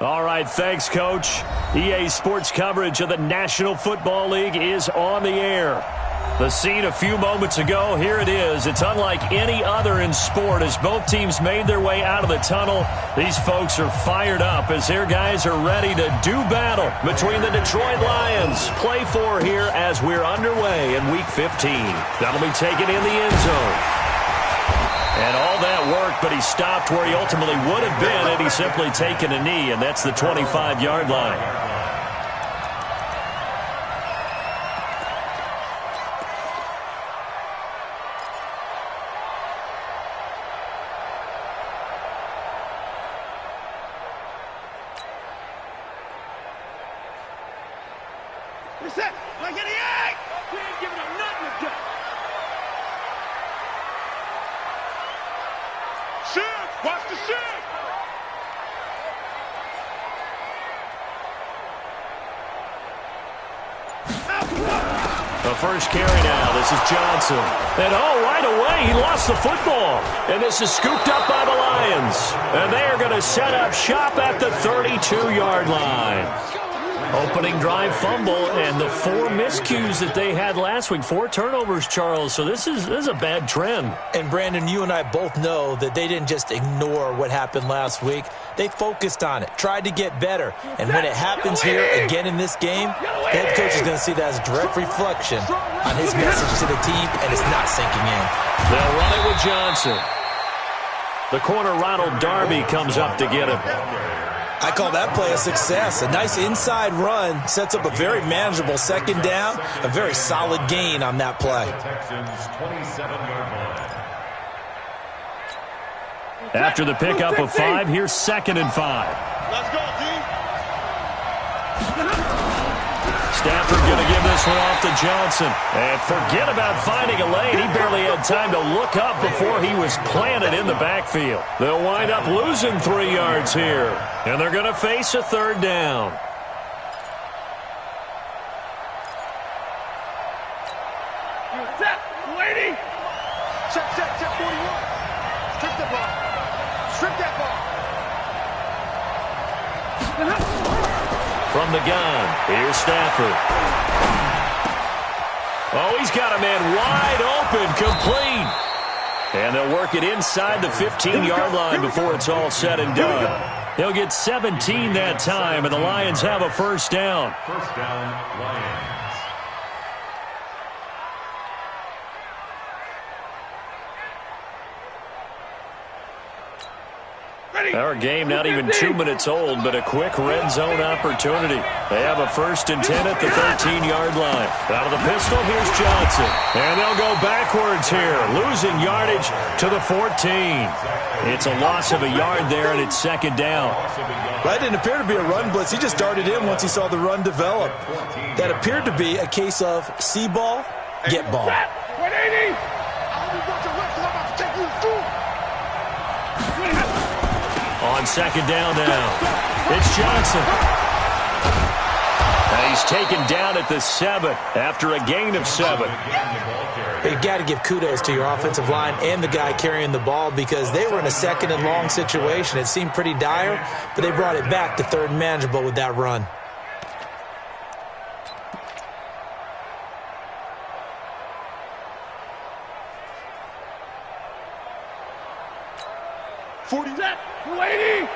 All right, thanks, Coach. EA Sports coverage of the National Football League is on the air. The scene a few moments ago, here it is. It's unlike any other in sport as both teams made their way out of the tunnel. These folks are fired up as their guys are ready to do battle between the Detroit Lions. Play for here as we're underway in Week 15. That'll be taken in the end zone. And all that worked, but he stopped where he ultimately would have been had he simply taken a knee, and that's the 25-yard line. Reset! Like any egg! We ain't giving him nothing to do! Shoot! Watch the shoot! The first carry now. This is Johnson. And right away, he lost the football. And this is scooped up by the Lions. And they are going to set up shop at the 32-yard line. Opening drive fumble and the 4 miscues that they had last week. 4 turnovers, Charles. So this is a bad trend. And, Brandon, you and I both know that they didn't just ignore what happened last week. They focused on it, tried to get better. And when it happens here again in this game, the head coach is going to see that as a direct reflection on his message to the team, and it's not sinking in. They'll run it with Johnson. The corner, Ronald Darby, comes up to get him. I call that play a success. A nice inside run sets up a very manageable second down, a very solid gain on that play. After the pickup of 5, here's 2nd and 5. Let's go, team! Stafford going to give this one off to Johnson. And forget about finding a lane. He barely had time to look up before he was planted in the backfield. They'll wind up losing 3 yards here. And they're going to face a 3rd down. Set, lady! Set, 41. Strip the ball. Strip that ball. From the gun, here's Stafford. Oh, he's got a man wide open, complete. And they'll work it inside the 15-yard line before it's all said and done. They'll get 17 that time, and the Lions have a first down. First down, Lions. Our game not even 2 minutes old, but a quick red zone opportunity. They have a 1st and 10 at the 13-yard line. Out of the pistol, here's Johnson. And they'll go backwards here, losing yardage to the 14. It's a loss of a yard there, and it's 2nd down. That didn't appear to be a run blitz. He just darted in once he saw the run develop. That appeared to be a case of see ball, get ball. 180! On 2nd down now, it's Johnson. And he's taken down at the 7 after a gain of 7. You got to give kudos to your offensive line and the guy carrying the ball because they were in a 2nd and long situation. It seemed pretty dire, but they brought it back to 3rd and manageable with that run. Lady!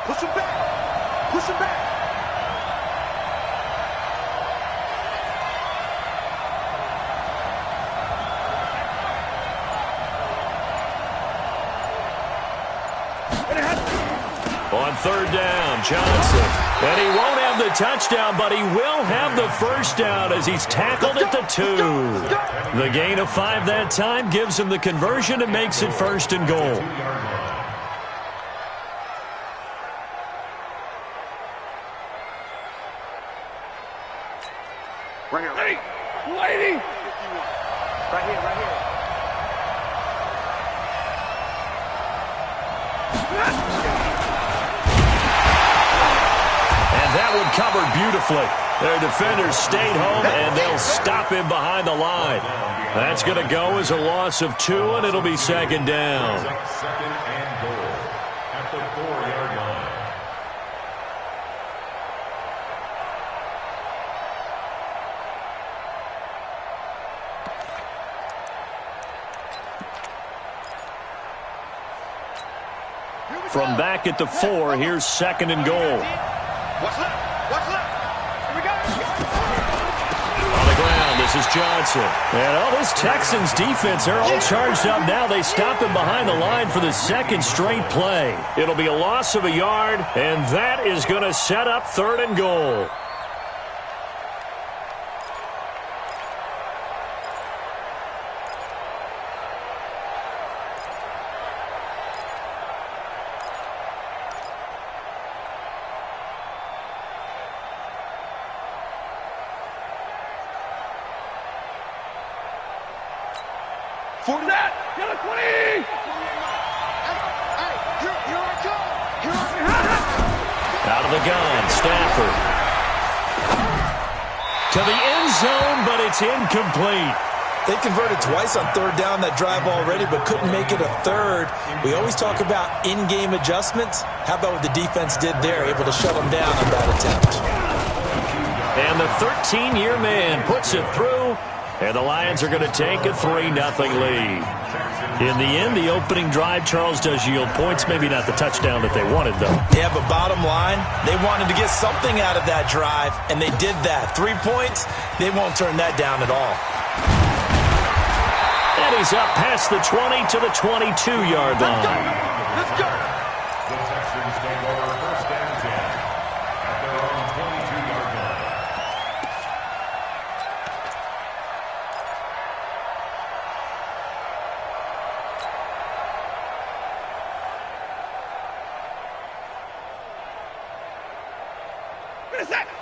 Push him back! Push him back! On 3rd down, Johnson. And he won't have the touchdown, but he will have the first down as he's tackled at the 2. The gain of 5 that time gives him the conversion and makes it 1st and goal. Right here, lady! Lady! Right here, right here. And that one covered beautifully. Their defenders stayed home, and they'll stop him behind the line. That's going to go as a loss of 2, and it'll be 2nd down. 2nd and goal at the 4-yard line. From back at the 4, here's 2nd and goal. What's left? What's left? Here we go. On the ground, this is Johnson. And all this Texans defense, they're all charged up now. They stop him behind the line for the 2nd straight play. It'll be a loss of a yard, and that is going to set up 3rd and goal. For that, get a 20! Hey, here I come! Out of the gun, Stafford. To the end zone, but it's incomplete. They converted twice on 3rd down that drive already, but couldn't make it a 3rd. We always talk about in-game adjustments. How about what the defense did there, able to shut them down on that attempt? And the 13-year man puts it through. And the Lions are going to take a 3-0 lead. In the end, the opening drive, Charles, does yield points. Maybe not the touchdown that they wanted, though. Yeah, but bottom line, they wanted to get something out of that drive, and they did that. 3 points, they won't turn that down at all. And he's up past the 20 to the 22-yard line. Let's go! The Texans take over 1st and 10 at their own 22-yard line.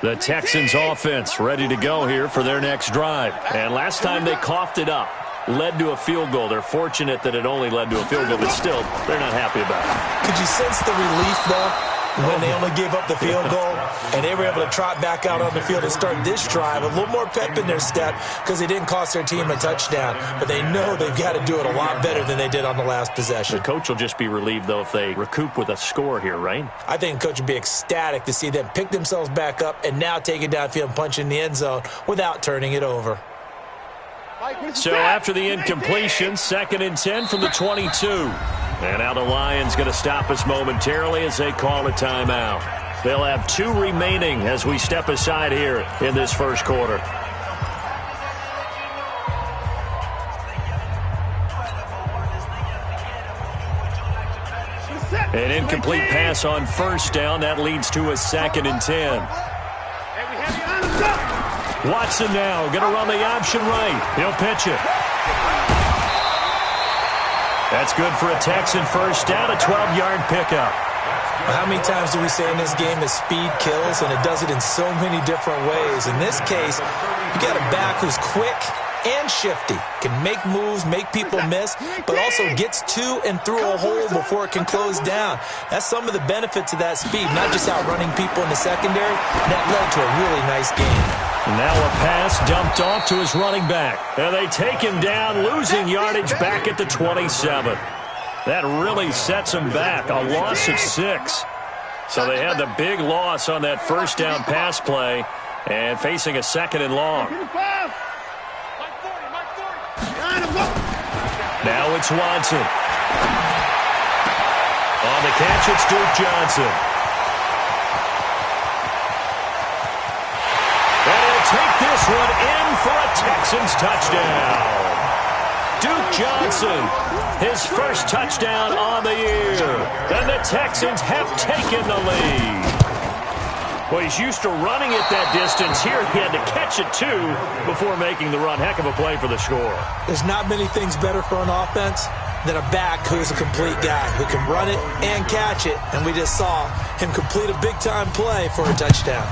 The Texans offense ready to go here for their next drive. And last time they coughed it up, led to a field goal. They're fortunate that it only led to a field goal, but still, they're not happy about it. Could you sense the relief, though, when they only gave up the field goal and they were able to trot back out on the field and start this drive? A little more pep in their step because they didn't cost their team a touchdown, but they know they've got to do it a lot better than they did on the last possession. The coach will just be relieved, though, if they recoup with a score here, right? I think the coach would be ecstatic to see them pick themselves back up and now take it downfield and punch in the end zone without turning it over. So after the incompletion, 2nd and 10 from the 22. And now the Lions going to stop us momentarily as they call a timeout. They'll have 2 remaining as we step aside here in this first quarter. An incomplete pass on 1st down. That leads to a 2nd and 10. Watson now going to run the option right. He'll pitch it. That's good for a Texan first down, a 12-yard pickup. How many times do we say in this game that speed kills, and it does it in so many different ways? In this case, you got a back who's quick and shifty, can make moves, make people miss, but also gets to and through a hole before it can close down. That's some of the benefits of that speed, not just outrunning people in the secondary. That led to a really nice game. Now a pass dumped off to his running back. And they take him down, losing yardage back at the 27. That really sets him back, a loss of 6. So they had the big loss on that first down pass play and facing a 2nd and long. Now it's Watson. On the catch, it's Duke Johnson. And he'll take this one in for a Texans touchdown. Duke Johnson, his first touchdown on the year. And the Texans have taken the lead. Well, he's used to running it that distance. Here he had to catch it, too, before making the run. Heck of a play for the score. There's not many things better for an offense than a back who's a complete guy, who can run it and catch it. And we just saw him complete a big-time play for a touchdown.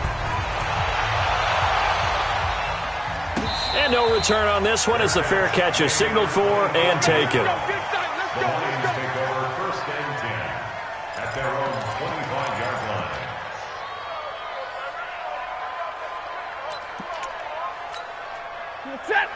And no return on this one as the fair catch is signaled for and taken. The Lions take over 1st and 10 at their own 25-yard line.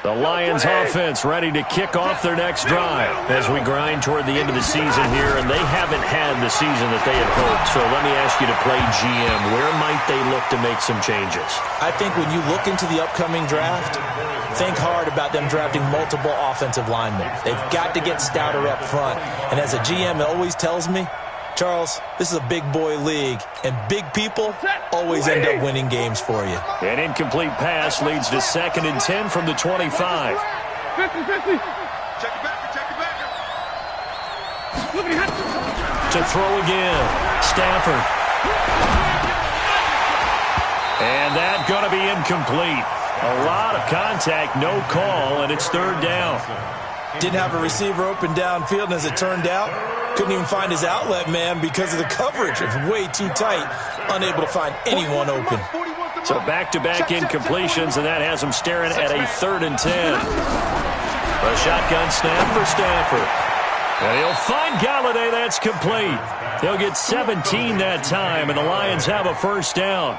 The Lions offense ready to kick off their next drive as we grind toward the end of the season here, and they haven't had the season that they had hoped. So let me ask you to play GM. Where might they look to make some changes? I think when you look into the upcoming draft, think hard about them drafting multiple offensive linemen. They've got to get stouter up front. And as a GM, it always tells me Charles, this is a big boy league, and big people always end up winning games for you. An incomplete pass leads to 2nd and 10 from the 25. 50-50. Check it back, check it back. To throw again, Stafford. And that's going to be incomplete. A lot of contact, no call, and it's 3rd down. Didn't have a receiver open downfield, and as it turned out, couldn't even find his outlet man because of the coverage. It's way too tight, unable to find anyone open. So back-to-back incompletions, and that has him staring at a 3rd and 10. A shotgun snap for Stafford. And he'll find Galladay. That's complete. He'll get 17 that time, and the Lions have a 1st down.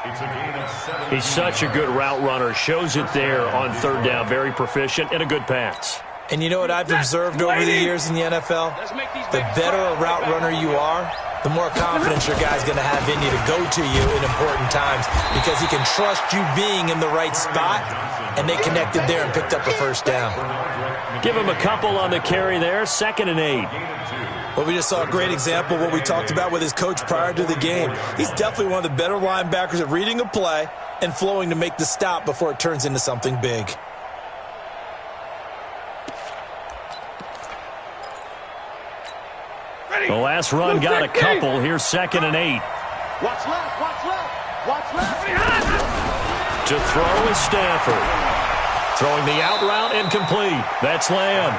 He's such a good route runner. Shows it there on 3rd down. Very proficient and a good pass. And you know what I've observed over the years in the NFL? The better a route runner you are, the more confidence your guy's going to have in you to go to you in important times because he can trust you being in the right spot, and they connected there and picked up a 1st down. Give him a couple on the carry there, 2nd and 8. Well, we just saw a great example of what we talked about with his coach prior to the game. He's definitely one of the better linebackers at reading a play and flowing to make the stop before it turns into something big. The last run got a couple. Here's 2nd and 8. Watch left, watch left, watch left. To throw is Stafford. Throwing the out route incomplete. That's Lamb.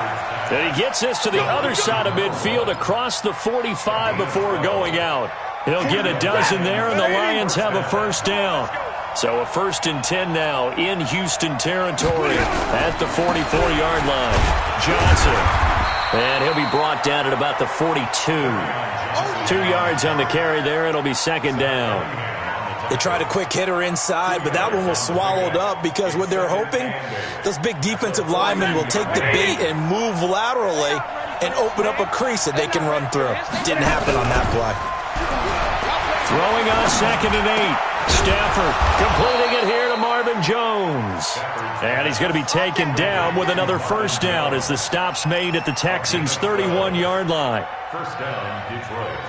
And he gets this to the other side of midfield across the 45 before going out. He'll get a dozen there, and the Lions have a 1st down. So a 1st and 10 now in Houston territory at the 44-yard line. Johnson. And he'll be brought down at about the 42. 2 yards on the carry there. It'll be 2nd down. They tried a quick hitter inside, but that one was swallowed up because what they're hoping, those big defensive linemen will take the bait and move laterally and open up a crease that they can run through. Didn't happen on that play. Throwing on 2nd and 8. Stafford completing it here to Marvin Jones. And he's going to be taken down with another 1st down as the stop's made at the Texans' 31-yard line. 1st down, Detroit.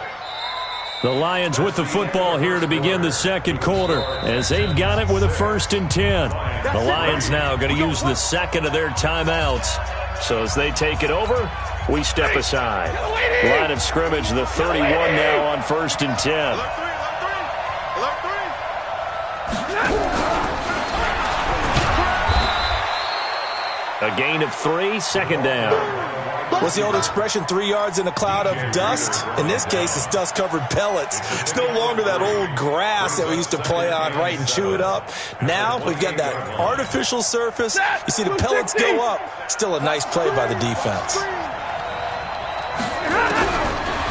The Lions with the football here to begin the 2nd quarter as they've got it with a 1st and 10. The Lions now going to use the 2nd of their timeouts. So as they take it over, we step aside. Line of scrimmage, the 31 now on 1st and 10. A gain of 3, 2nd down. What's the old expression, 3 yards in a cloud of dust? In this case, it's dust-covered pellets. It's no longer that old grass that we used to play on, right, and chew it up. Now we've got that artificial surface. You see the pellets go up. Still a nice play by the defense.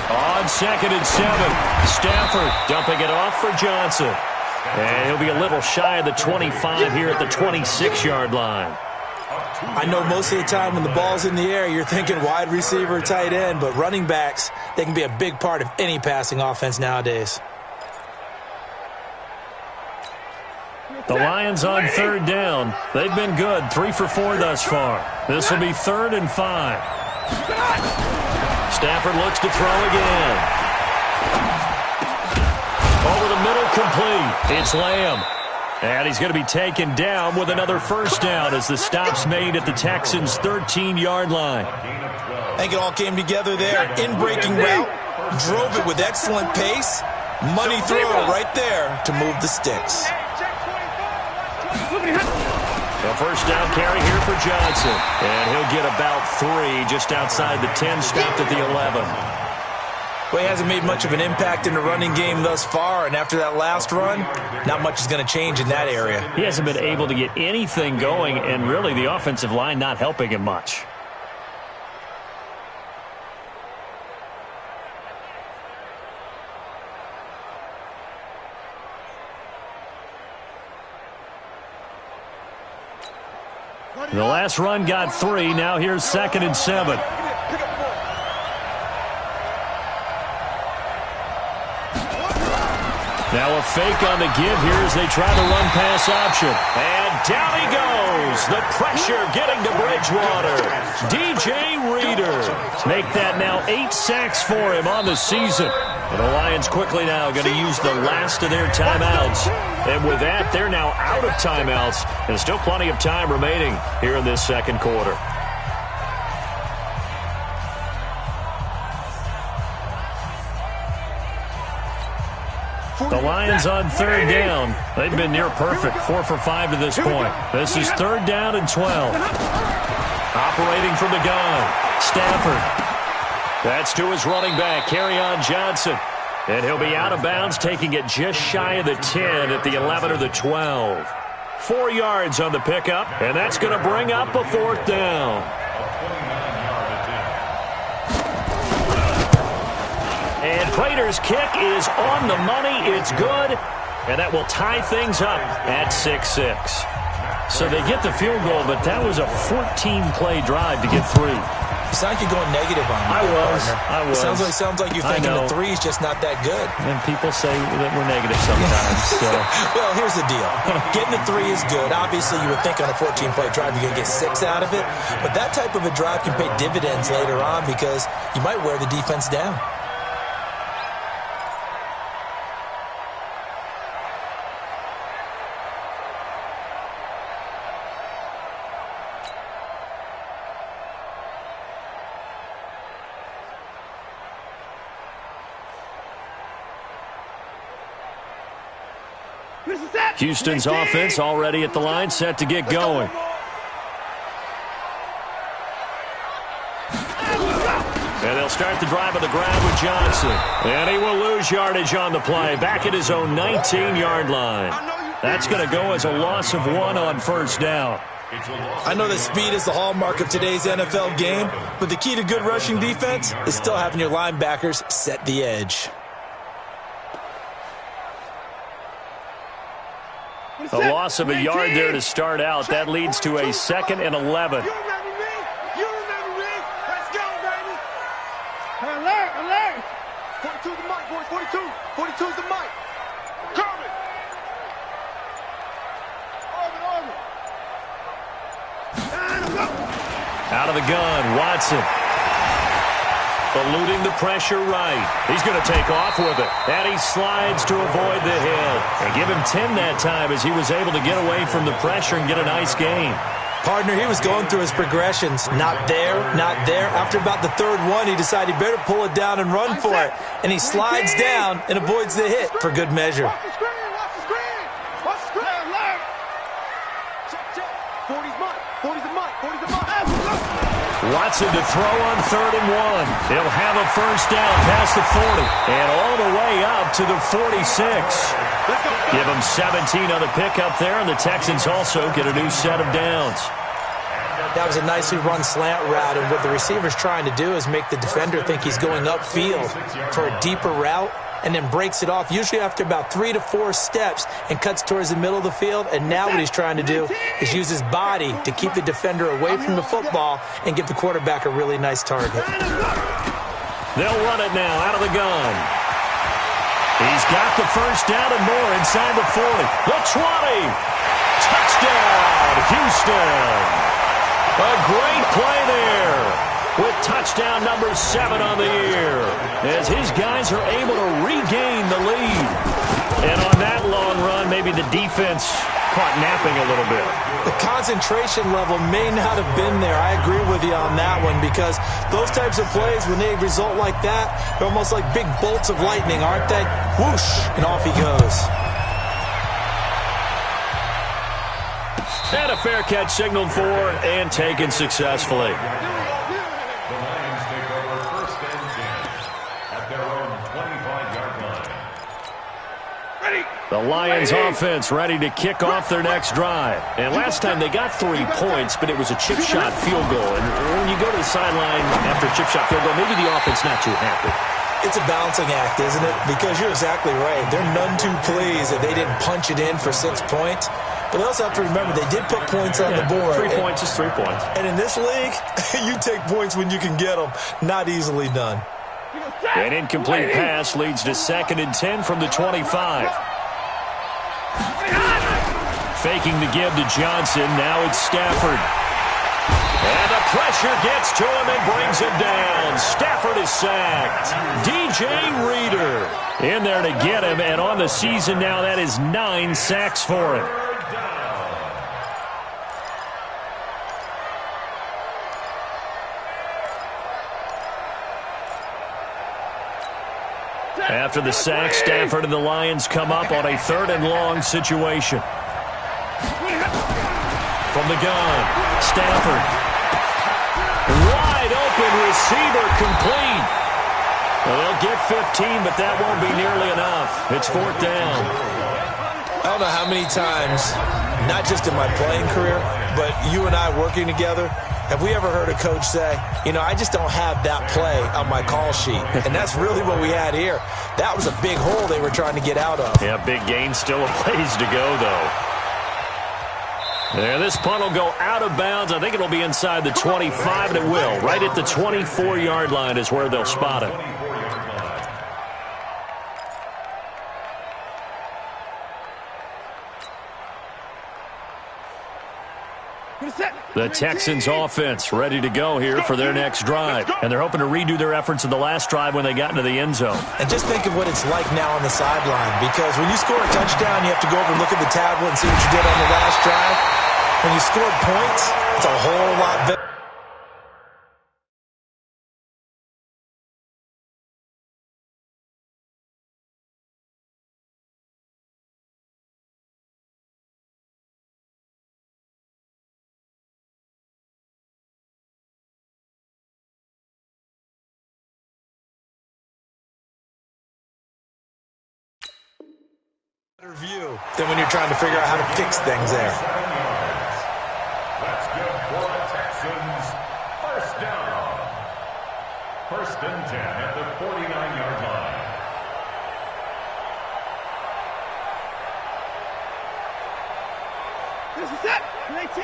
On 2nd and 7, Stafford dumping it off for Johnson. And he'll be a little shy of the 25 here at the 26-yard line. I know most of the time when the ball's in the air, you're thinking wide receiver, tight end, but running backs, they can be a big part of any passing offense nowadays. The Lions on 3rd down. They've been good, 3 for 4 thus far. This will be 3rd and 5. Stafford looks to throw again. Over the middle, complete. It's Lamb. And he's going to be taken down with another 1st down as the stop's made at the Texans' 13-yard line. I think it all came together there. In-breaking route, drove it with excellent pace. Money throw right there to move the sticks. A 1st down carry here for Johnson. And he'll get about 3 just outside the 10, stopped at the 11. Well, he hasn't made much of an impact in the running game thus far, and after that last run, not much is going to change in that area. He hasn't been able to get anything going, and really the offensive line not helping him much. The last run got 3. Now here's 2nd and 7. Now a fake on the give here as they try to run pass option. And down he goes. The pressure getting to Bridgewater. DJ Reader. Make that now 8 sacks for him on the season. And the Lions quickly now going to use the last of their timeouts. And with that, they're now out of timeouts. And still plenty of time remaining here in this second quarter. The Lions on third down. They've been near perfect, 4 for 5 to this point. This is third down and 12. Operating from the gun, Stafford. That's to his running back, Kerryon Johnson. And he'll be out of bounds, taking it just shy of the 10 at the 11 or the 12. 4 yards on the pickup, and that's going to bring up a fourth down. And Prater's kick is on the money. It's good, and that will tie things up at 6-6. So they get the field goal, but that was a 14-play drive to get 3. You sound like you're going negative on me. I was. Sounds like you're thinking the 3 is just not that good. And people say that we're negative sometimes. So. Well, here's the deal. Getting the 3 is good. Obviously, you would think on a 14-play drive you're going to get 6 out of it. But that type of a drive can pay dividends later on because you might wear the defense down. Houston's offense already at the line, set to get going. And they'll start the drive on the ground with Johnson. And he will lose yardage on the play, back at his own 19-yard line. That's going to go as a loss of 1 on first down. I know that speed is the hallmark of today's NFL game, but the key to good rushing defense is still having your linebackers set the edge. A loss of a yard there to start out. That leads to a 2nd and 11. You remember me? You remember me? Let's go, baby. Alert. 42's the mic, boys. 42. 42's the mic. Coming. Out of the gun, Watson. Eluding the pressure right. He's going to take off with it. And he slides to avoid the hit. And give him 10 that time as he was able to get away from the pressure and get a nice gain. Partner, he was going through his progressions. Not there, not there. After about the 3rd one, he decided he better pull it down and run for it. And he slides down and avoids the hit for good measure. Watch the screen. Watch the screen. Alert. Check. 40's mic. 40's the mic. 40's the mic. Watson to throw on 3rd and 1. He'll have a first down past the 40 and all the way up to the 46. Give him 17 on the pickup there, and the Texans also get a new set of downs. That was a nicely run slant route, and what the receiver's trying to do is make the defender think he's going upfield for a deeper route and then breaks it off, usually after about 3 to 4 steps, and cuts towards the middle of the field. And now what he's trying to do is use his body to keep the defender away from the football and give the quarterback a really nice target. They'll run it now out of the gun. He's got the first down and more inside the 40. The 20. Touchdown, Houston. A great play there with touchdown number 7 on the year as his guys are able to regain the lead. And on that long run, maybe the defense caught napping a little bit. The concentration level may not have been there. I agree with you on that one because those types of plays, when they result like that, they're almost like big bolts of lightning, aren't they? Whoosh, and off he goes. And a fair catch signaled for and taken successfully. The Lions take over 1st and 10 at their own 25-yard line. The Lions offense ready to kick off their next drive. And last time they got 3 points, but it was a chip shot field goal. And when you go to the sideline after a chip shot field goal, maybe the offense not too happy. It's a balancing act, isn't it? Because you're exactly right. They're none too pleased that they didn't punch it in for 6 points. But they also have to remember they did put points on the board. 3 points is 3 points. And in this league, you take points when you can get them. Not easily done. An incomplete pass leads to 2nd and 10 from the 25. Faking the give to Johnson. Now it's Stafford. And the pressure gets to him and brings him down. Stafford is sacked. DJ Reader in there to get him, and on the season now, that is 9 sacks for him. After the sack, Stafford and the Lions come up on a 3rd and long situation. From the gun, Stafford. Wide open receiver, complete. Well, they'll get 15, but that won't be nearly enough. It's 4th down. I don't know how many times, not just in my playing career, but you and I working together, have we ever heard a coach say, you know, I just don't have that play on my call sheet? And that's really what we had here. That was a big hole they were trying to get out of. Yeah, big gain, still a ways to go, though. There, this punt will go out of bounds. I think it'll be inside the 25, and it will. Right at the 24-yard line is where they'll spot it. The Texans offense ready to go here for their next drive. And they're hoping to redo their efforts in the last drive when they got into the end zone. And just think of what it's like now on the sideline, because when you score a touchdown, you have to go over and look at the tablet and see what you did on the last drive. When you scored points, it's a whole lot better. View than when you're trying to figure out how to fix things there. That's good for the Texans. 1st down. 1st and 10 at the 49-yard line. This is it. 19.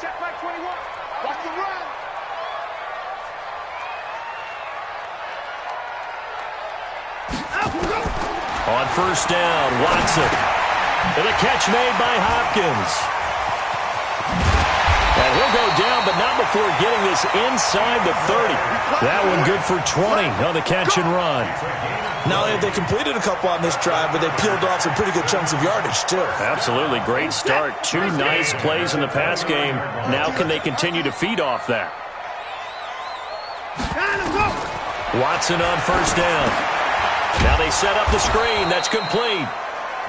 Check back 21. Watch the run. On 1st down, Watson. And a catch made by Hopkins. And he'll go down, but not before getting this inside the 30. That one good for 20 on the catch and run. Not only have they completed a couple on this drive, but they peeled off some pretty good chunks of yardage, too. Absolutely. Great start. 2 nice plays in the pass game. Now can they continue to feed off that? Watson on 1st down. Now they set up the screen. That's complete.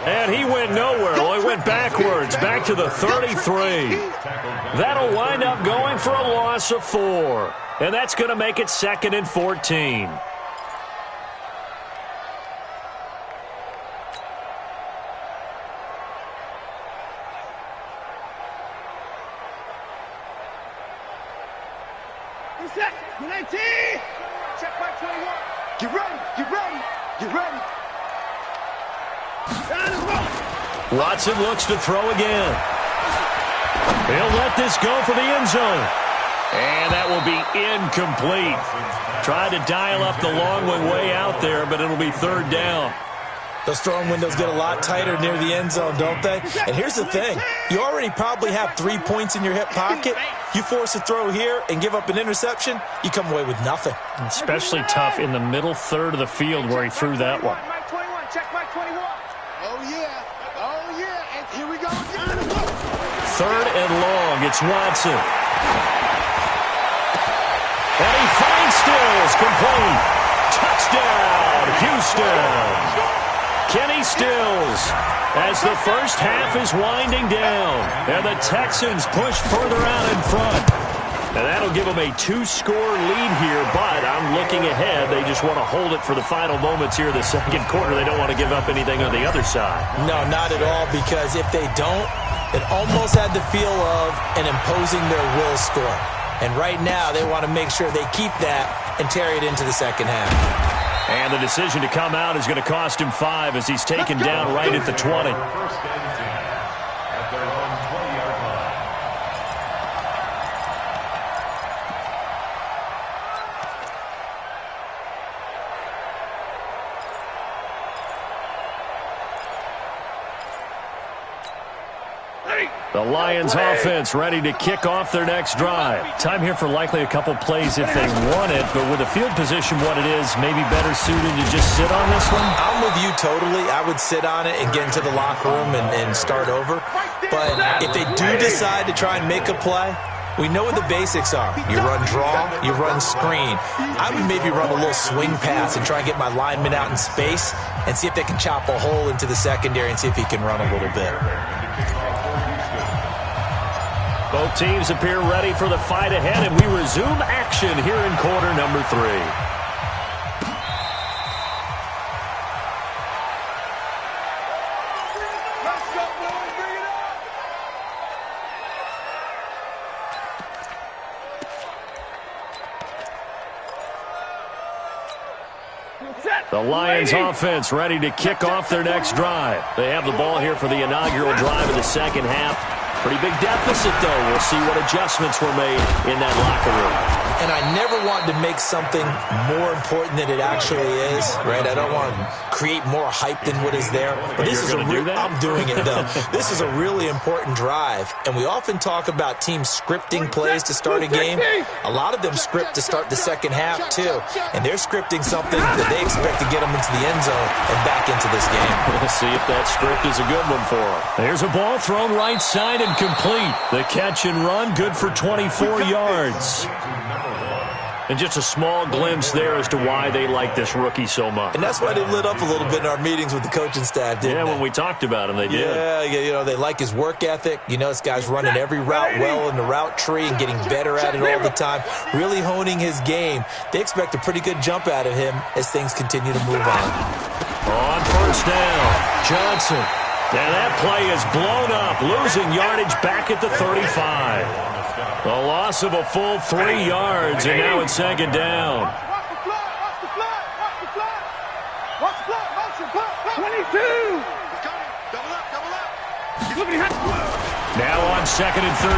And he went nowhere. Well, he went backwards, back to the 33. That'll wind up going for a loss of 4. And that's going to make it 2nd and 14. Check back 21. Get ready. Get ready. Get ready. Watson looks to throw again. He'll let this go for the end zone. And that will be incomplete. Tried to dial up the long one way out there, but it'll be 3rd down. Those throwing windows get a lot tighter near the end zone, don't they? And here's the thing. You already probably have 3 points in your hip pocket. You force a throw here and give up an interception, you come away with nothing. Especially tough in the middle 3rd of the field where he threw that one. Check back 21. Oh, yeah. Oh, yeah. And here we go. 3rd and long. It's Watson. And he finds Stills. Complete. Touchdown, Houston. Kenny Stills as the first half is winding down. And the Texans push further out in front. And that'll give them a 2-score lead here, but I'm looking ahead. They just want to hold it for the final moments here of the 2nd quarter. They don't want to give up anything on the other side. No, not at all, because if they don't, it almost had the feel of an imposing their will score. And right now, they want to make sure they keep that and carry it into the 2nd half. And the decision to come out is going to cost him 5 as he's taken down right at the 20. 1st and 10 at their own 20-yard line. The Lions offense ready to kick off their next drive. Time here for likely a couple plays if they want it, but with the field position what it is, maybe better suited to just sit on this one? I'm with you totally. I would sit on it and get into the locker room and start over. But if they do decide to try and make a play, we know what the basics are. You run draw, you run screen. I would maybe run a little swing pass and try and get my lineman out in space and see if they can chop a hole into the secondary and see if he can run a little bit. Both teams appear ready for the fight ahead, and we resume action here in quarter number 3. The Lions offense ready to kick off their next drive. They have the ball here for the inaugural drive of the second half. Pretty big deficit, though. We'll see what adjustments were made in that locker room. And I never want to make something more important than it actually is, right? I don't want to create more hype than what is there. But this is I'm doing it, though. This is a really important drive. And we often talk about teams scripting plays to start a game. A lot of them script to start the second half, too. And they're scripting something that they expect to get them into the end zone and back into this game. We'll see if that script is a good one for them. There's a ball thrown right side and complete. The catch and run, good for 24 yards. And just a small glimpse there as to why they like this rookie so much. And that's why they lit up a little bit in our meetings with the coaching staff, didn't they? When we talked about him, they did. Yeah, you know, they like his work ethic. You know, this guy's running every route well in the route tree and getting better at it all the time, really honing his game. They expect a pretty good jump out of him as things continue to move on. On first down, Johnson. And that play is blown up, losing yardage back at the 35. The loss of a full 3 yards, and now it's second down. Watch the flat. 22. Now on second and 13.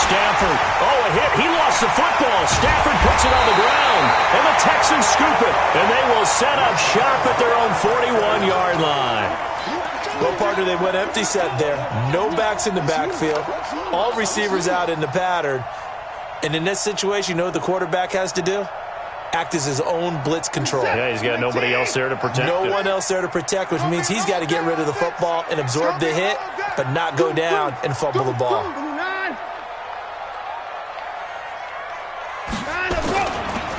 Stafford. Oh, a hit. He lost the football. Stafford puts it on the ground, and the Texans scoop it. And they will set up shop at their own 41-yard line. Well, partner, they went empty set there. No backs in the backfield. All receivers out in the pattern. And in this situation, you know what the quarterback has to do? Act as his own blitz control. Yeah, he's got nobody else there to protect him. No one else there to protect, which means he's got to get rid of the football and absorb the hit, but not go down and fumble the ball.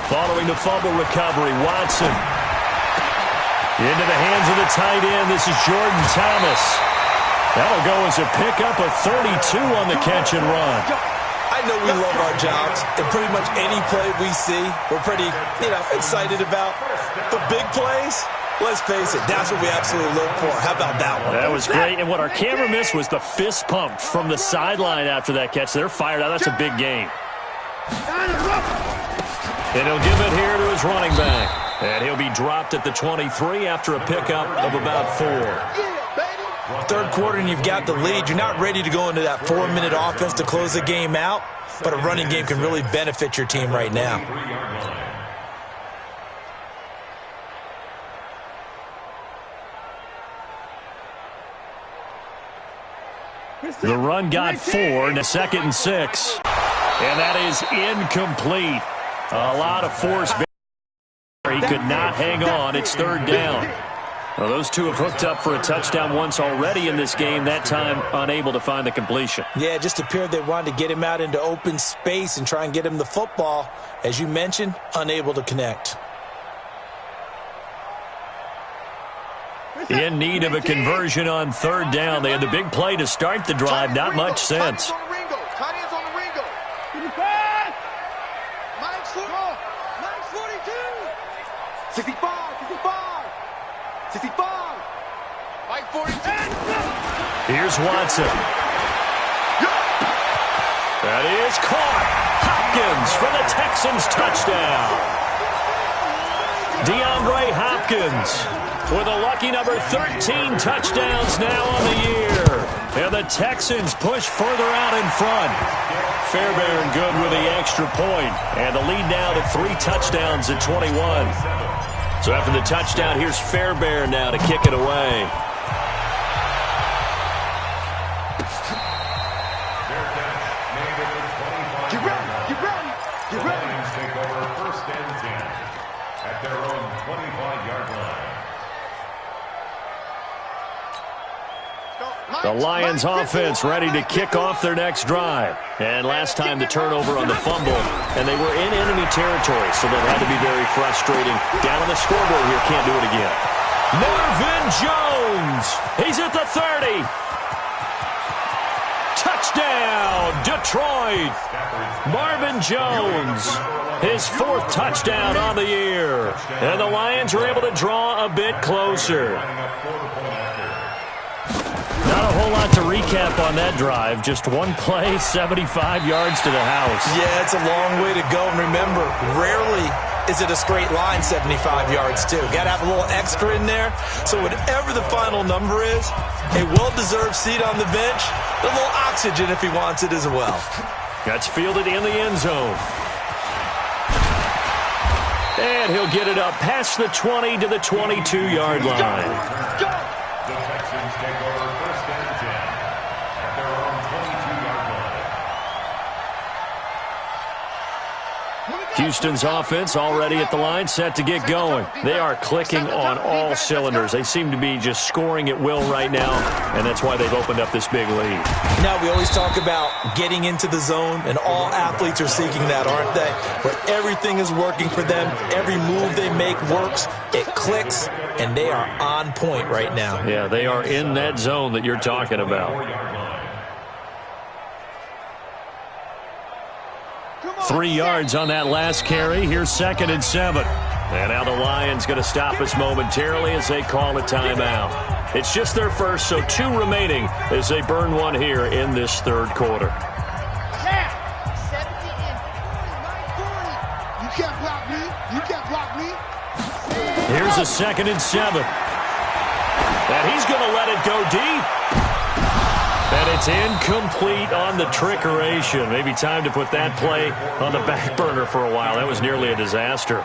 Following the fumble recovery, Watson. Into the hands of the tight end. This is Jordan Thomas. That'll go as a pickup of 32 on the catch and run. I know we love our jobs, and pretty much any play we see, we're pretty, excited about. The big plays, let's face it, that's what we absolutely look for. How about that one? That was great, and what our camera missed was the fist pump from the sideline after that catch. They're fired out. That's a big game. And he'll give it here to his running back. And he'll be dropped at the 23 after a pickup of about 4. Third quarter and you've got the lead. You're not ready to go into that 4-minute offense to close the game out, but a running game can really benefit your team right now. The run got 4, now second and 6. And that is incomplete. A lot of force. He could not hang on. It's third down. Well, those two have hooked up for a touchdown once already in this game, that time unable to find the completion. Yeah, it just appeared they wanted to get him out into open space and try and get him the football. As you mentioned, unable to connect. In need of a conversion on third down. They had the big play to start the drive. Not much sense. 65. 65. Mike 42. Here's Watson. That is caught. Hopkins for the Texans touchdown. DeAndre Hopkins with a lucky number 13 touchdowns now on the year. And the Texans push further out in front. Fairbairn good with the extra point. And the lead now to 3 touchdowns at 21. So after the touchdown, here's Fairbairn now to kick it away. The Lions offense ready to kick off their next drive. And last time the turnover on the fumble, and they were in enemy territory, so that had to be very frustrating. Down on the scoreboard here, can't do it again. Marvin Jones, he's at the 30. Touchdown, Detroit. Marvin Jones, his 4th touchdown on the year. And the Lions are able to draw a bit closer. Not a whole lot to recap on that drive. Just one play, 75 yards to the house. Yeah, it's a long way to go. And remember, rarely is it a straight line 75 yards, too. Got to have a little extra in there. So whatever the final number is, a well-deserved seat on the bench, a little oxygen if he wants it as well. That's fielded in the end zone. And he'll get it up past the 20 to the 22-yard line. The Texans take over 1st and 10 at their own 22-yard line. Houston's offense already at the line, set to get going. They are clicking on all cylinders. They seem to be just scoring at will right now, and that's why they've opened up this big lead. Now, we always talk about getting into the zone, and all athletes are seeking that, aren't they? Where everything is working for them, every move they make works, it clicks, and they are on point right now. Yeah, they are in that zone that you're talking about. 3 yards on that last carry. Here's 2nd and 7. And now the Lions going to stop us momentarily as they call a timeout. It's just their first, so 2 remaining as they burn one here in this 3rd quarter. You can't block me. You can't block me. Here's a 2nd and 7. And he's going to let it go deep. And it's incomplete on the trickeration. Maybe time to put that play on the back burner for a while. That was nearly a disaster.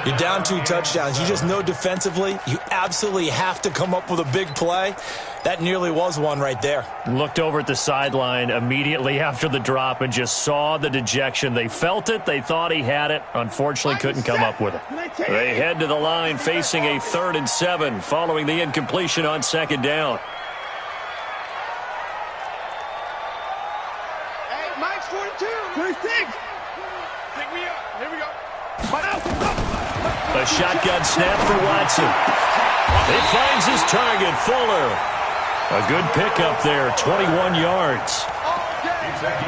You're down 2 touchdowns. You just know defensively you absolutely have to come up with a big play. That nearly was one right there. Looked over at the sideline immediately after the drop and just saw the dejection. They felt it. They thought he had it. Unfortunately, couldn't come up with it. They head to the line facing a 3rd and 7 following the incompletion on 2nd down. Mike's 42. 26. Pick me up. Here we go. A shotgun snap for Watson. He finds his target, Fuller. A good pickup there, 21 yards.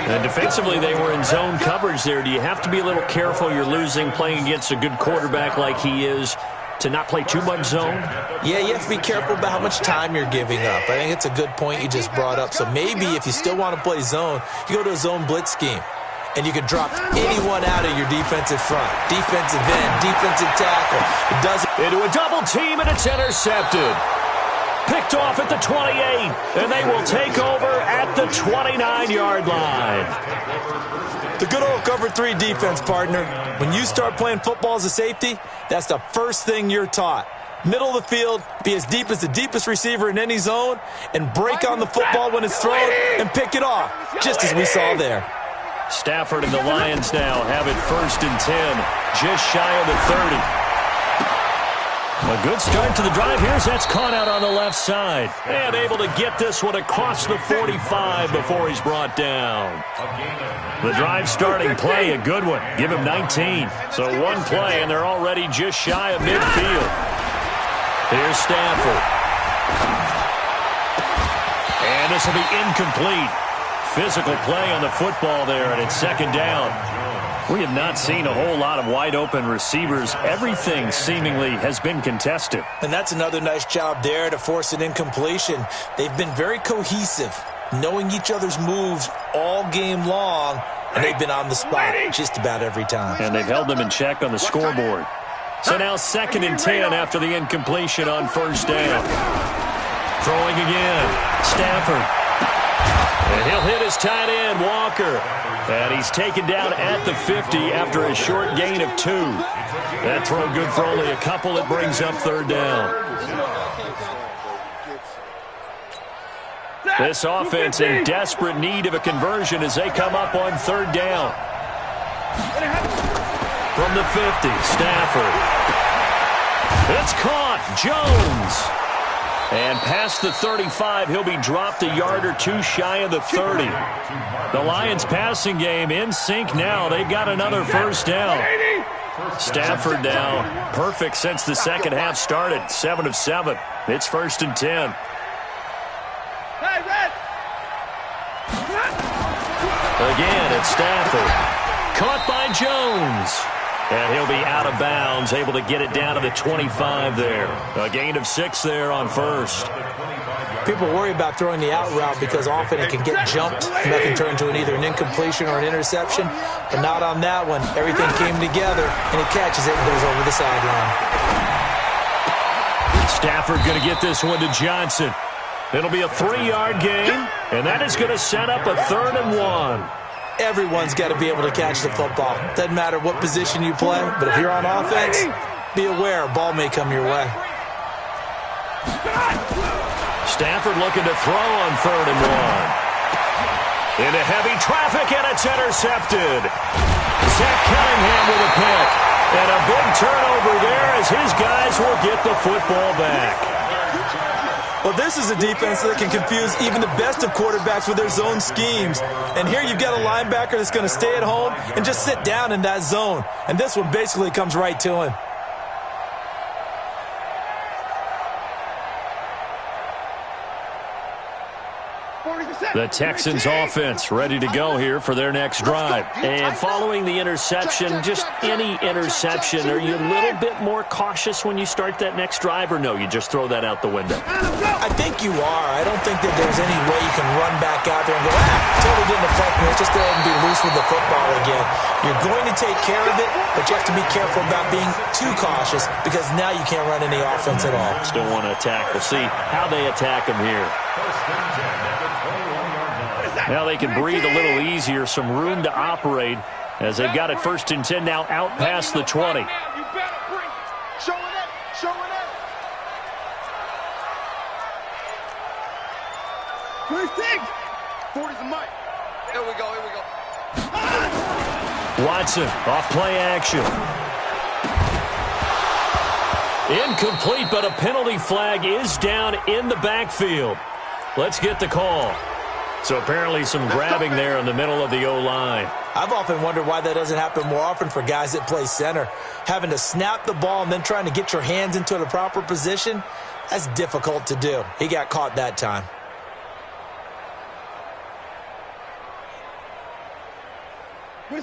And defensively, they were in zone coverage there. Do you have to be a little careful? You're losing, playing against a good quarterback like he is, to not play too much zone? Yeah, you have to be careful about how much time you're giving up. I think it's a good point you just brought up. So maybe if you still want to play zone, you go to a zone blitz scheme. And you can drop anyone out of your defensive front. Defensive end, defensive tackle. It doesn't. Into a double team, and it's intercepted. Picked off at the 28, and they will take over at the 29-yard line. The good old cover 3 defense, partner. When you start playing football as a safety, that's the first thing you're taught. Middle of the field, be as deep as the deepest receiver in any zone, and break on the football when it's thrown and pick it off, just as we saw there. Stafford and the Lions now have it 1st and 10, just shy of the 30. A good start to the drive. Here's that's caught out on the left side. And able to get this one across the 45 before he's brought down. The drive starting play, a good one. Give him 19. So one play, and they're already just shy of midfield. Here's Stafford. And this will be incomplete. Physical play on the football there, and it's 2nd down. We have not seen a whole lot of wide-open receivers. Everything seemingly has been contested. And that's another nice job there to force an incompletion. They've been very cohesive, knowing each other's moves all game long, and they've been on the spot just about every time. And they've held them in check on the scoreboard. So now 2nd and 10 after the incompletion on 1st down. Throwing again, Stafford. And he'll hit his tight end, Walker. And he's taken down at the 50 after a short gain of 2. That throw good for only a couple. It brings up 3rd down. This offense in desperate need of a conversion as they come up on 3rd down. From the 50, Stafford. It's caught. Jones. And past the 35, he'll be dropped a yard or two shy of the 30. The Lions passing game in sync now. They've got another first down. Stafford now perfect since the second half started. 7 of 7. It's 1st and 10. Again, it's Stafford. Caught by Jones. And he'll be out of bounds, able to get it down to the 25 there. A gain of 6 there on first. People worry about throwing the out route because often it can get jumped. And that can turn into either an incompletion or an interception. But not on that one. Everything came together, and he catches it and goes over the sideline. Stafford going to get this one to Johnson. It'll be a 3-yard gain, and that is going to set up a 3rd and 1. Everyone's got to be able to catch the football. Doesn't matter what position you play, but if you're on offense, be aware a ball may come your way. Stafford looking to throw on 3rd and 1. Into heavy traffic, and it's intercepted. Zach Cunningham with a pick. And a big turnover there as his guys will get the football back. Well, this is a defense that can confuse even the best of quarterbacks with their zone schemes. And here you've got a linebacker that's going to stay at home and just sit down in that zone. And this one basically comes right to him. The Texans offense ready to go here for their next drive. And following the interception, just any interception, are you a little bit more cautious when you start that next drive, or no, you just throw that out the window? I think you are. I don't think that there's any way you can run back out there and go, totally didn't affect me. Let's just go ahead and be loose with the football again. You're going to take care of it, but you have to be careful about being too cautious because now you can't run any offense at all. Still want to attack. We'll see how they attack them here. Now they can breathe a little easier, some room to operate as they've got it 1st and 10 now out past the 20. Showing it. 40's the mic. Here we go. Watson off play action. Incomplete, but a penalty flag is down in the backfield. Let's get the call. So apparently some grabbing there in the middle of the O-line. I've often wondered why that doesn't happen more often for guys that play center. Having to snap the ball and then trying to get your hands into the proper position, that's difficult to do. He got caught that time.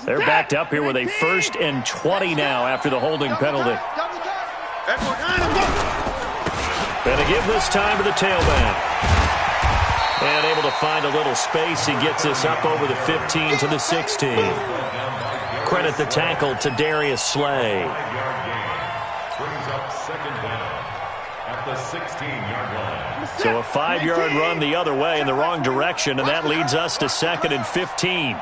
They're backed up here with a 1st and 20 now after the holding penalty. And to give this time to the tailback. And able to find a little space. He gets this up over the 15 to the 16. Credit the tackle to Darius Slay. Brings up 2nd down at the 16-yard line. So a 5-yard run the other way in the wrong direction, and that leads us to 2nd and 15.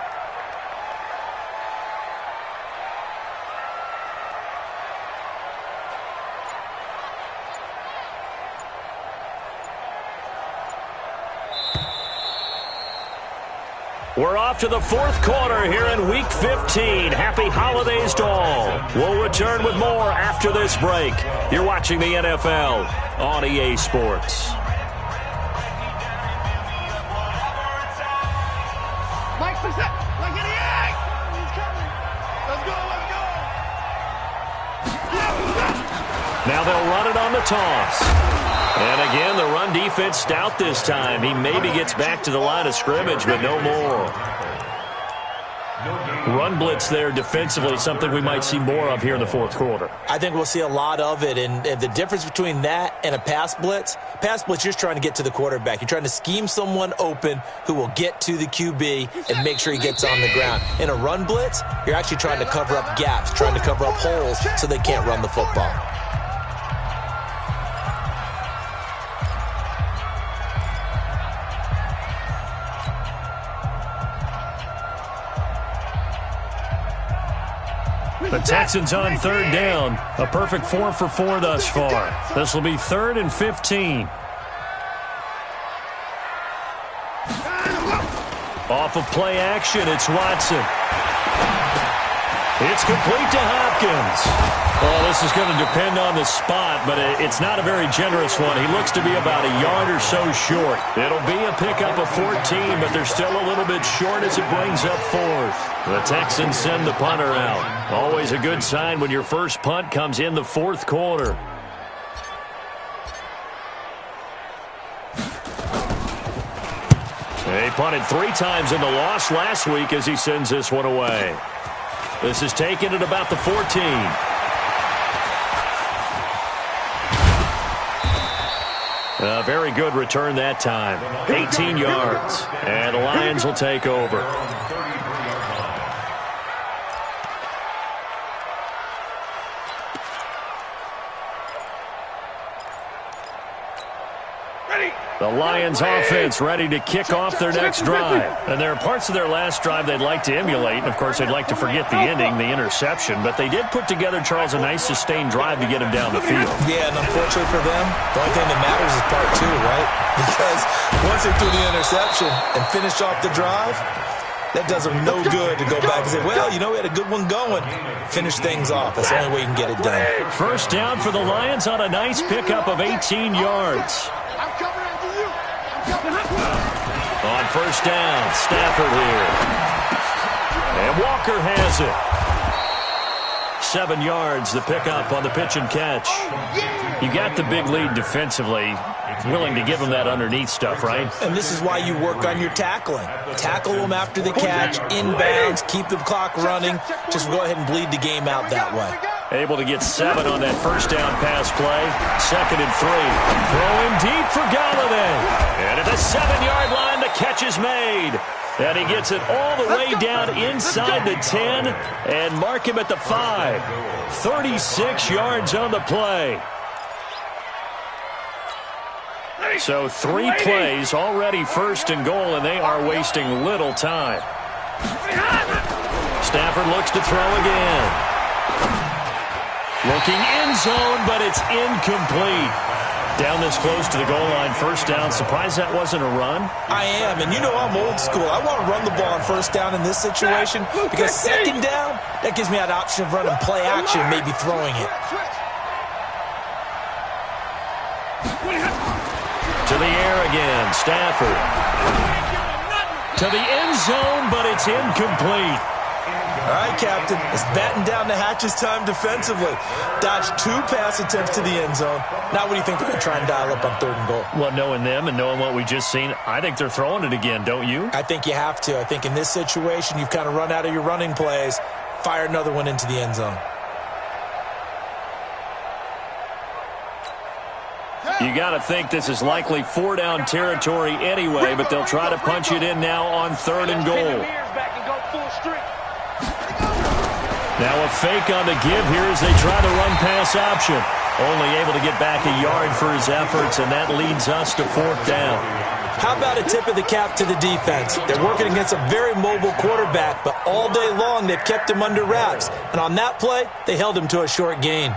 We're off to the 4th quarter here in Week 15. Happy holidays to all. We'll return with more after this break. You're watching the NFL on EA Sports. Mike, push that. Like in the egg. He's coming. Let's go. Now they'll run it on the toss. And again, the run defense stout this time. He maybe gets back to the line of scrimmage, but no more. Run blitz there defensively, something we might see more of here in the 4th quarter. I think we'll see a lot of it, and the difference between that and a pass blitz, you're just trying to get to the quarterback. You're trying to scheme someone open who will get to the QB and make sure he gets on the ground. In a run blitz, you're actually trying to cover up gaps, trying to cover up holes so they can't run the football. The Texans on 3rd down. A perfect 4 for 4 thus far. This will be 3rd and 15. Off of play action, it's Watson. It's complete to Hopkins. Well, this is going to depend on the spot, but it's not a very generous one. He looks to be about a yard or so short. It'll be a pickup of 14, but they're still a little bit short as it brings up fourth. The Texans send the punter out. Always a good sign when your first punt comes in the fourth quarter. He punted 3 times in the loss last week as he sends this one away. This is taken at about the 14. A very good return that time. 18 yards. And the Lions will take over. The Lions offense ready to kick off their next drive. And there are parts of their last drive they'd like to emulate. And, of course, they'd like to forget the ending, the interception. But they did put together, Charles, a nice sustained drive to get him down the field. Yeah, and unfortunately for them, the only thing that matters is part 2, right? Because once they threw the interception and finished off the drive, that does them no good to go back and say, well, you know, we had a good one going. Finish things off. That's the only way you can get it done. First down for the Lions on a nice pickup of 18 yards. On first down, Stafford here. And Walker has it. 7 yards, the pickup on the pitch and catch. You got the big lead defensively. Willing to give them that underneath stuff, right? And this is why you work on your tackling. Tackle them after the catch, inbounds, keep the clock running. Just go ahead and bleed the game out that way. Able to get 7 on that first down pass play. 2nd and 3. Throwing deep for Galladay. And at the 7-yard line, the catch is made. And he gets it all the way down inside the 10 and mark him at the 5. 36 yards on the play. So 3 plays, already first and goal, and they are wasting little time. Stafford looks to throw again. Looking end zone, but it's incomplete. Down this close to the goal line, first down. Surprised that wasn't a run? I am, and you know I'm old school. I want to run the ball on first down in this situation because second down, that gives me that option of running play action, maybe throwing it. To the air again, Stafford. To the end zone, but it's incomplete. All right, Captain. It's batten down the hatches time defensively. Dodged 2 pass attempts to the end zone. Now what do you think they're going to try and dial up on 3rd and goal? Well, knowing them and knowing what we just seen, I think they're throwing it again, don't you? I think you have to. I think in this situation, you've kind of run out of your running plays. Fire another one into the end zone. You got to think this is likely 4-down territory anyway, but they'll try to punch it in now on 3rd and goal. Now a fake on the give here as they try the run-pass option. Only able to get back a yard for his efforts, and that leads us to 4th down. How about a tip of the cap to the defense? They're working against a very mobile quarterback, but all day long they've kept him under wraps. And on that play, they held him to a short gain.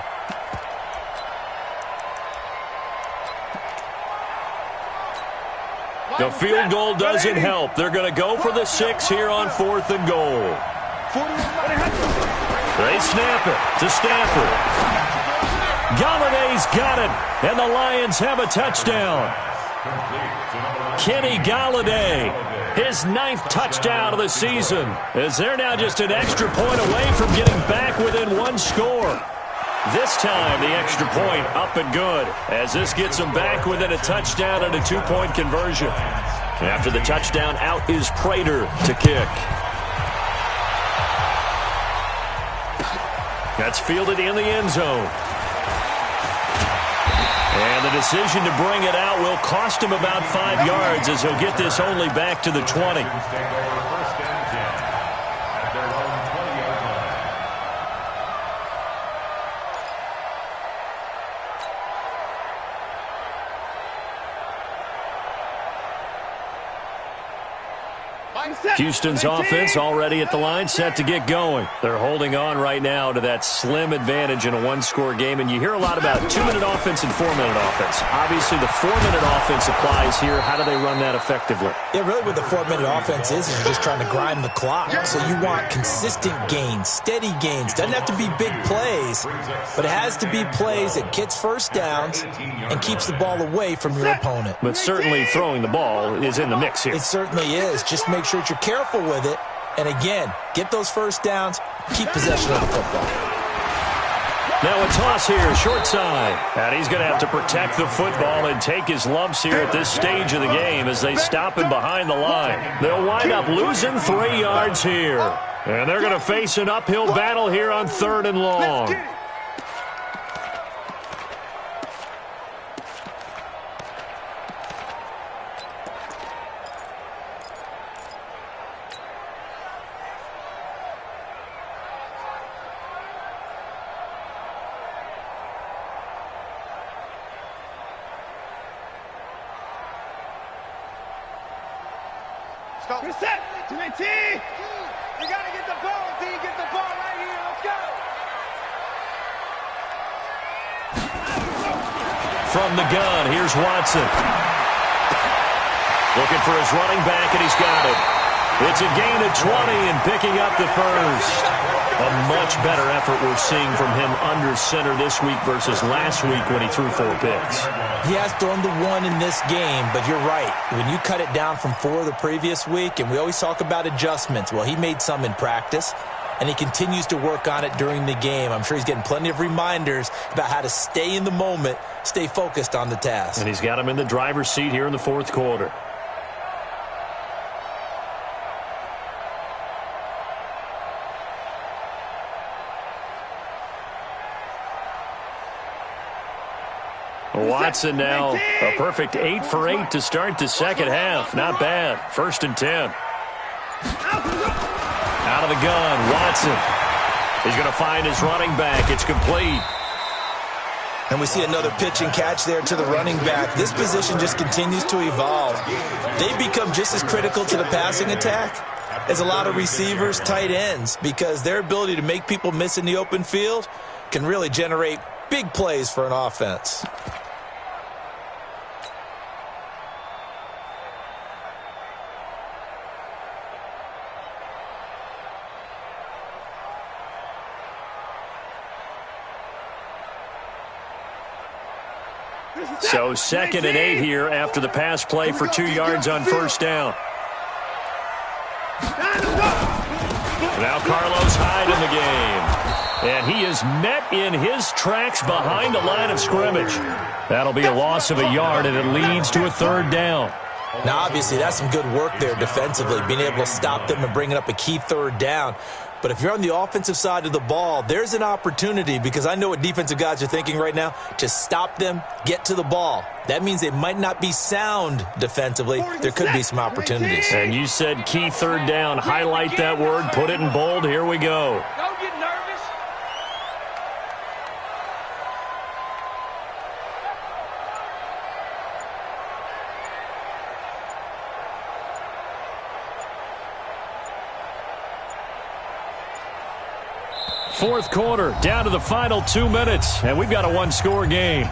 The field goal doesn't help. They're going to go for the 6 here on 4th and goal. They snap it to Stafford. Galladay's got it, and the Lions have a touchdown. Kenny Galladay, his 9th touchdown of the season, as they're now just an extra point away from getting back within 1 score. This time, the extra point up and good, as this gets them back within a touchdown and a 2-point conversion. After the touchdown, out is Prater to kick. That's fielded in the end zone. And the decision to bring it out will cost him about 5 yards as he'll get this only back to the 20. Houston's offense already at the line, set to get going. They're holding on right now to that slim advantage in a one-score game, and you hear a lot about 2-minute offense and 4-minute offense. Obviously, the 4-minute offense applies here. How do they run that effectively? Yeah, really what the 4-minute offense is you're just trying to grind the clock. So you want consistent gains, steady gains. Doesn't have to be big plays, but it has to be plays that gets first downs and keeps the ball away from your opponent. But certainly throwing the ball is in the mix here. It certainly is. Just make sure that you're careful with it. And again, get those first downs, keep possession of the football. Now a toss here, short side. And he's going to have to protect the football and take his lumps here at this stage of the game as they stop him behind the line. They'll wind up losing 3 yards here. And they're going to face an uphill battle here on 3rd and long. Reset to the T. You got to get the ball, T. Get the ball right here. Let's go. From the gun, here's Watson. Looking for his running back, and he's got it. It's a gain of 20 and picking up the first. A much better effort we're seeing from him under center this week versus last week when he threw 4 picks. He has thrown the 1 in this game, but you're right. When you cut it down from 4 the previous week, and we always talk about adjustments, well, he made some in practice, and he continues to work on it during the game. I'm sure he's getting plenty of reminders about how to stay in the moment, stay focused on the task. And he's got him in the driver's seat here in the 4th quarter. Watson now a perfect 8 for 8 to start the second half. Not bad. 1st and 10. Out of the gun, Watson. He's going to find his running back. It's complete. And we see another pitch and catch there to the running back. This position just continues to evolve. They become just as critical to the passing attack as a lot of receivers, tight ends, because their ability to make people miss in the open field can really generate big plays for an offense. So 2nd and 8 here after the pass play for 2 yards on 1st down. Now Carlos Hyde in the game. And he is met in his tracks behind the line of scrimmage. That'll be a loss of a yard, and it leads to a 3rd down. Now, obviously, that's some good work there defensively, being able to stop them and bringing up a key 3rd down. But if you're on the offensive side of the ball, there's an opportunity, because I know what defensive guys are thinking right now, to stop them, get to the ball. That means they might not be sound defensively. There could be some opportunities. And you said key 3rd down. Highlight that word. Put it in bold. Here we go. Don't get nervous. Fourth quarter, down to the final 2 minutes, and we've got a one-score game.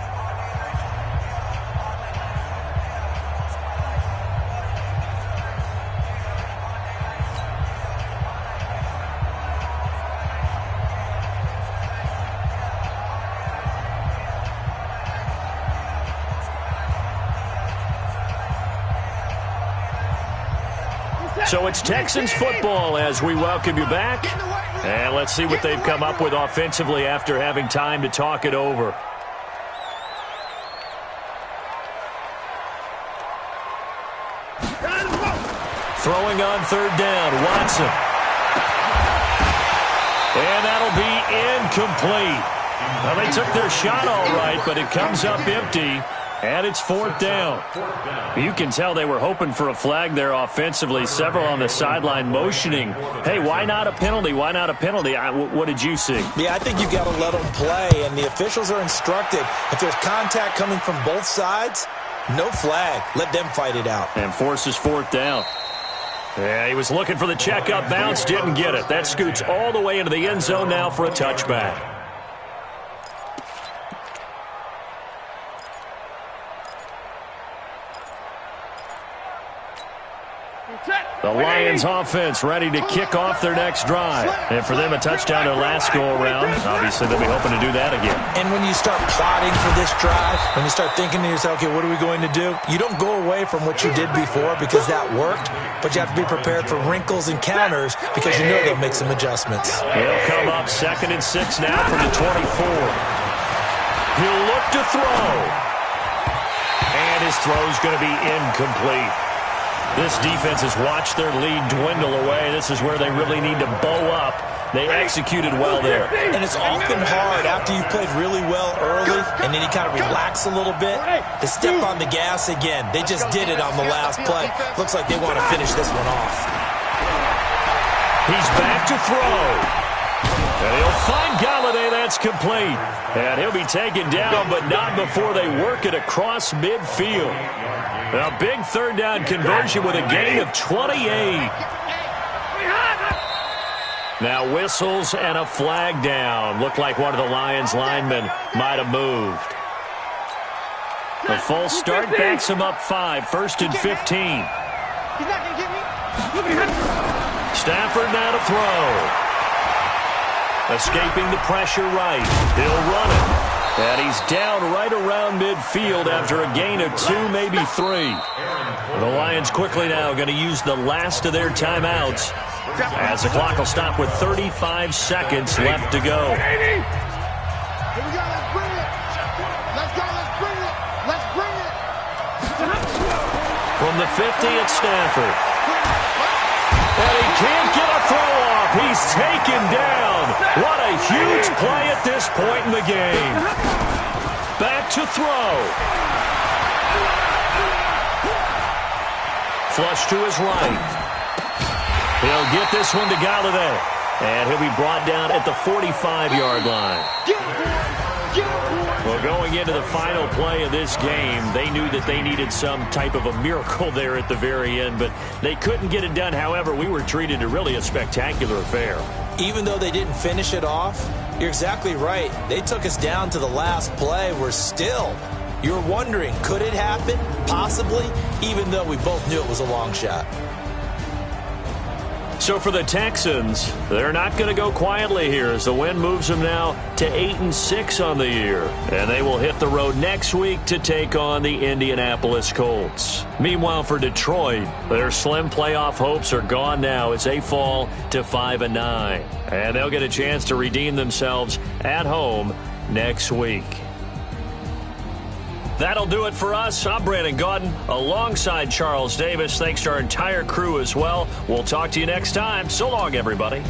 So it's Texans football as we welcome you back. And let's see what they've come up with offensively after having time to talk it over. Throwing on 3rd down, Watson. And that'll be incomplete. Well, they took their shot all right, but it comes up empty. And it's 4th down. You can tell they were hoping for a flag there offensively. Several on the sideline motioning, hey, why not a penalty? Why not a penalty? What did you see? Yeah, I think you've got to let them play, and the officials are instructed. If there's contact coming from both sides, no flag. Let them fight it out. And forces 4th down. Yeah, he was looking for the checkup bounce, didn't get it. That scoots all the way into the end zone now for a touchback. The Lions offense ready to kick off their next drive. And for them, a touchdown their last go-around. Obviously, they'll be hoping to do that again. And when you start plotting for this drive, when you start thinking to yourself, okay, what are we going to do? You don't go away from what you did before because that worked, but you have to be prepared for wrinkles and counters because you know they'll make some adjustments. He'll come up 2nd and 6 now from the 24. He'll look to throw. And his throw's going to be incomplete. This defense has watched their lead dwindle away. This is where they really need to bow up. They executed well there. And it's often hard after you've played really well early and then you kind of relax a little bit to step on the gas again. They just did it on the last play. Looks like they want to finish this one off. He's back to throw. And he'll find Galladay. That's complete. And he'll be taken down, but not before they work it across midfield. A big 3rd down conversion with a gain of 28. Now whistles and a flag down. Looked like one of the Lions linemen might have moved. The false start backs him up 5, 1st and 15. Stafford now to throw. Escaping the pressure right. He'll run it. And he's down right around midfield after a gain of 2, maybe 3. The Lions quickly now going to use the last of their timeouts as the clock will stop with 35 seconds left to go. Here we go. Let's bring it. Let's go. Let's bring it. Let's bring it. From the 50, it's Stafford. And he can't get a throw off. He's taken down. What a huge play at this point in the game. Back to throw. Flush to his right. He'll get this one to Galladay. And he'll be brought down at the 45-yard line. Well, going into the final play of this game, they knew that they needed some type of a miracle there at the very end, but they couldn't get it done. However, we were treated to really a spectacular affair. Even though they didn't finish it off, you're exactly right. They took us down to the last play. You're wondering, could it happen? Possibly, even though we both knew it was a long shot. So for the Texans, they're not going to go quietly here as the win moves them now to 8-6 on the year. And they will hit the road next week to take on the Indianapolis Colts. Meanwhile, for Detroit, their slim playoff hopes are gone now as they fall to 5-9. And they'll get a chance to redeem themselves at home next week. That'll do it for us. I'm Brandon Gaudin alongside Charles Davis. Thanks to our entire crew as well. We'll talk to you next time. So long, everybody.